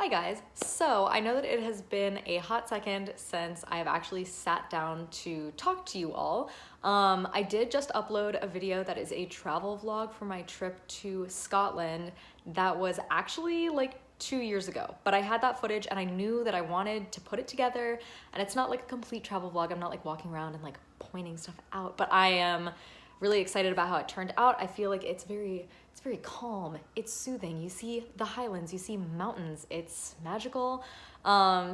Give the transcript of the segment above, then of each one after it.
Hi guys, so I know that it has been a hot second since I have actually sat down to talk to you all. I did just upload a video that is a travel vlog for my trip to Scotland that was actually like 2 years ago, but I had that footage and I knew that I wanted to put it together, and it's not like a complete travel vlog. I'm not like walking around and like pointing stuff out, but I am really excited about how it turned out. I feel like it's very calm, it's soothing. You see the Highlands, you see mountains, it's magical.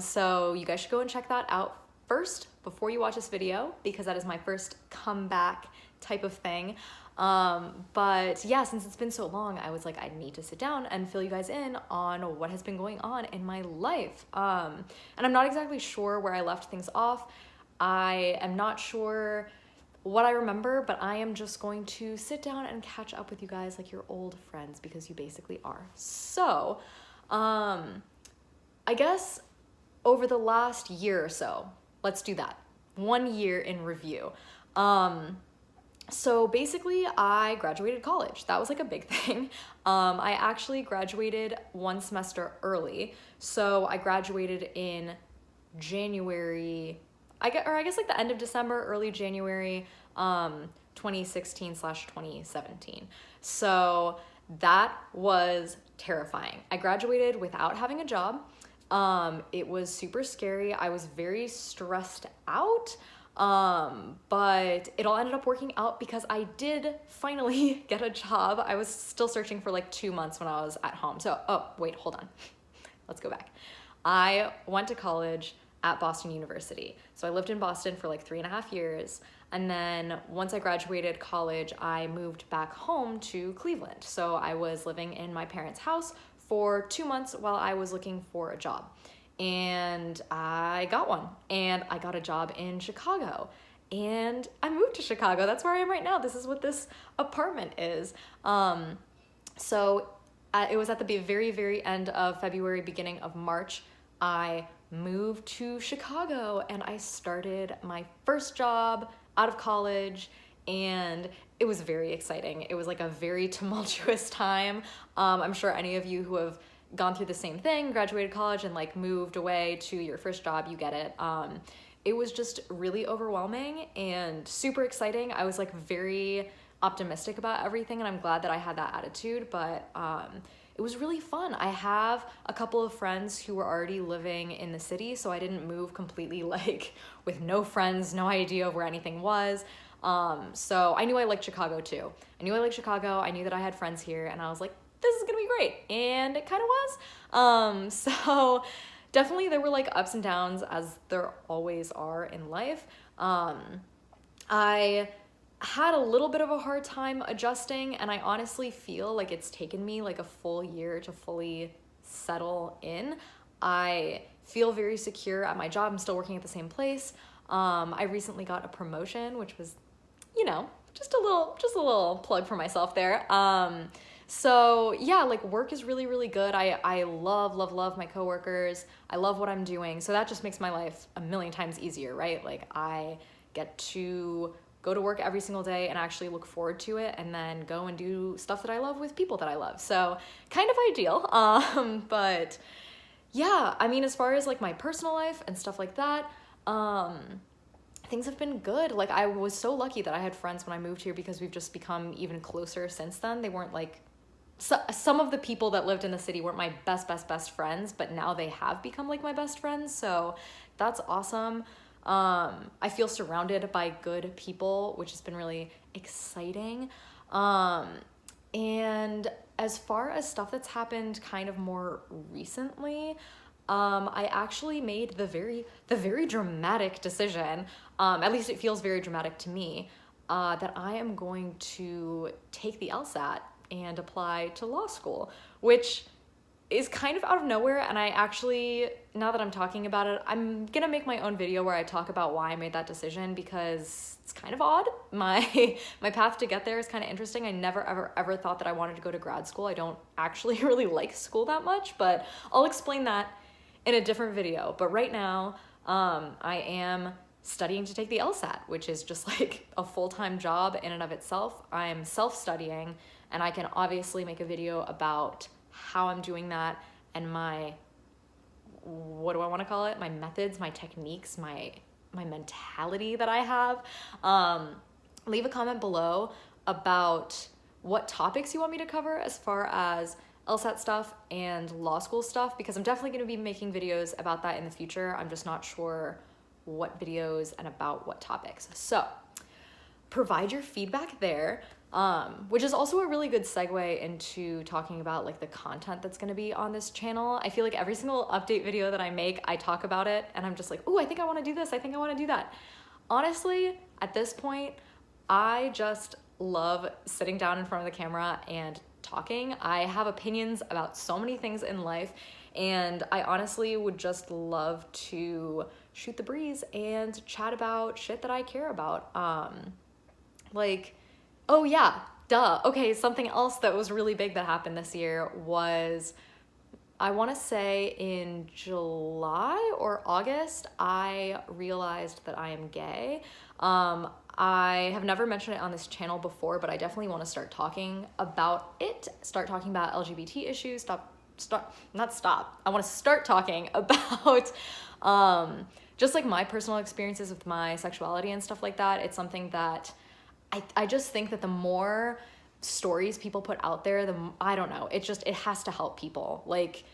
So you guys should go and check that out first before you watch this video, because that is my first comeback type of thing. But yeah, since it's been so long, I was like, I need to sit down and fill you guys in on what has been going on in my life. And I'm not exactly sure where I left things off. I am not sure what I remember, but I am just going to sit down and catch up with you guys like your old friends, because you basically are. So, I guess over the last year or so, let's do that. 1 year in review. So basically I graduated college. That was like a big thing. I actually graduated 1 semester early. So I graduated in January, I guess like the end of December, early January, 2016/2017. So that was terrifying. I graduated without having a job. It was super scary. I was very stressed out. But it all ended up working out because I did finally get a job. I was still searching for like 2 months when I was at home. So, oh, wait, hold on. Let's go back. I went to college at Boston University. So I lived in Boston for like 3.5 years. And then once I graduated college, I moved back home to Cleveland. So I was living in my parents' house for 2 months while I was looking for a job. And I got one, and I got a job in Chicago, and I moved to Chicago. That's where I am right now. This is what this apartment is. So it was at the very, very end of February, beginning of March, I moved to Chicago and I started my first job out of college, and it was very exciting. It was like a very tumultuous time. I'm sure any of you who have gone through the same thing, graduated college and like moved away to your first job, you get it. It was just really overwhelming and super exciting. I was like very optimistic about everything, and I'm glad that I had that attitude, but it was really fun. I have a couple of friends who were already living in the city, so I didn't move completely like with no friends, no idea where anything was. So I knew I liked Chicago too. I knew I knew that I had friends here, and I was like, this is gonna be great. And it kind of was. So definitely there were like ups and downs, as there always are in life. I had a little bit of a hard time adjusting, and I honestly feel like it's taken me like a full year to fully settle in. I feel very secure at my job. I'm still working at the same place. I recently got a promotion, which was, just a little plug for myself there. So yeah, like work is really, really good. I love my coworkers. I love what I'm doing. So that just makes my life a million times easier, right? Like I get to go to work every single day and actually look forward to it, and then go and do stuff that I love with people that I love. So kind of ideal. But yeah, I mean, as far as like my personal life and stuff like that, things have been good. Like I was so lucky that I had friends when I moved here, because we've just become even closer since then. They weren't like, some of the people that lived in the city weren't my best friends, but now they have become like my best friends. So that's awesome. I feel surrounded by good people, which has been really exciting. And as far as stuff that's happened kind of more recently, I actually made the very dramatic decision, at least it feels very dramatic to me, that I am going to take the LSAT and apply to law school, which is kind of out of nowhere. And I actually, now that I'm talking about it, I'm gonna make my own video where I talk about why I made that decision, because it's kind of odd. My path to get there is kind of interesting. I never ever thought that I wanted to go to grad school. I don't actually really like school that much, but I'll explain that in a different video. But right now, I am studying to take the LSAT, which is just like a full-time job in and of itself. I'm self-studying, and I can obviously make a video about how I'm doing that and my what do I want to call it? My methods, my techniques, my mentality that I have. Leave a comment below about what topics you want me to cover as far as LSAT stuff and law school stuff, because I'm definitely going to be making videos about that in the future. I'm just not sure what videos and about what topics. So provide your feedback there, which is also a really good segue into talking about like the content that's going to be on this channel. I feel like every single update video that I make, I talk about it and I'm just like, oh, I think I want to do this. I think I want to do that. Honestly, at this point, I just love sitting down in front of the camera and talking. I have opinions about so many things in life, and I honestly would just love to shoot the breeze and chat about shit that I care about. Oh yeah, duh. Okay, something else that was really big that happened this year was, I want to say in July or August, I realized that I am gay. I have never mentioned it on this channel before, but I definitely want to start talking about it, start talking about LGBT issues, I want to start talking about just like my personal experiences with my sexuality and stuff like that. It's something that I just think that the more stories people put out there, I don't know, it has to help people. Like,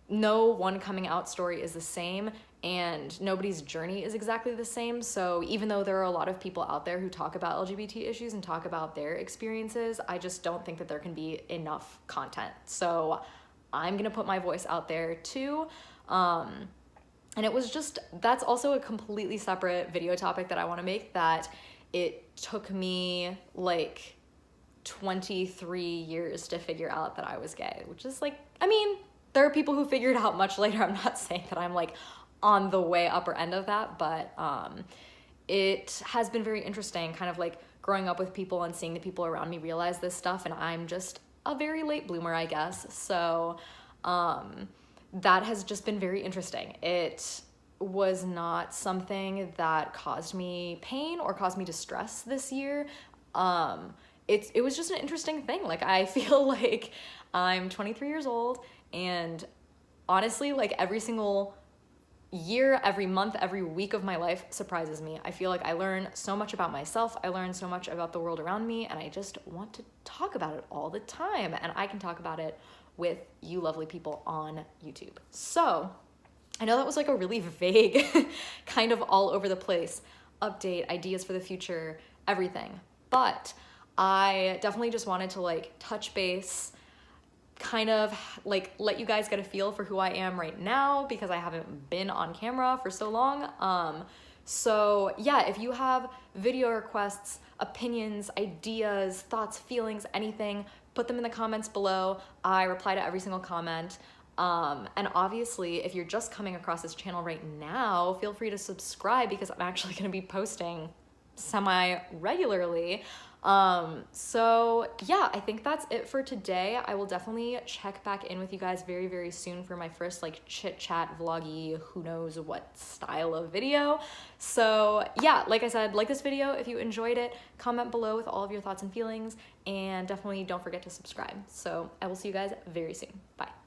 no one coming out story is the same, and nobody's journey is exactly the same. So even though there are a lot of people out there who talk about LGBT issues and talk about their experiences, I just don't think that there can be enough content. So I'm gonna put my voice out there too. And that's also a completely separate video topic that I want to make, that it took me like 23 years to figure out that I was gay, which is like, I mean, there are people who figure it out much later. I'm not saying that I'm like on the way upper end of that, but it has been very interesting kind of like growing up with people and seeing the people around me realize this stuff, and I'm just a very late bloomer, I guess. So that has just been very interesting. It was not something that caused me pain or caused me distress this year. It was just an interesting thing. Like, I feel like I'm 23 years old, and honestly, like, every single year, every month, every week of my life surprises me. I feel like I learn so much about myself. I learn so much about the world around me, and I just want to talk about it all the time. And I can talk about it with you lovely people on YouTube. So I know that was like a really vague kind of all over the place update, ideas for the future, everything. But I definitely just wanted to like touch base, kind of like let you guys get a feel for who I am right now, because I haven't been on camera for so long. So yeah, if you have video requests, opinions, ideas, thoughts, feelings, anything, put them in the comments below. I reply to every single comment. And obviously, if you're just coming across this channel right now, feel free to subscribe, because I'm actually going to be posting semi-regularly. So yeah, I think that's it for today. I will definitely check back in with you guys very, very soon for my first like chit chat vloggy, who knows what style of video. So yeah, like I said, like this video if you enjoyed it, comment below with all of your thoughts and feelings, and definitely don't forget to subscribe. So I will see you guys very soon. Bye.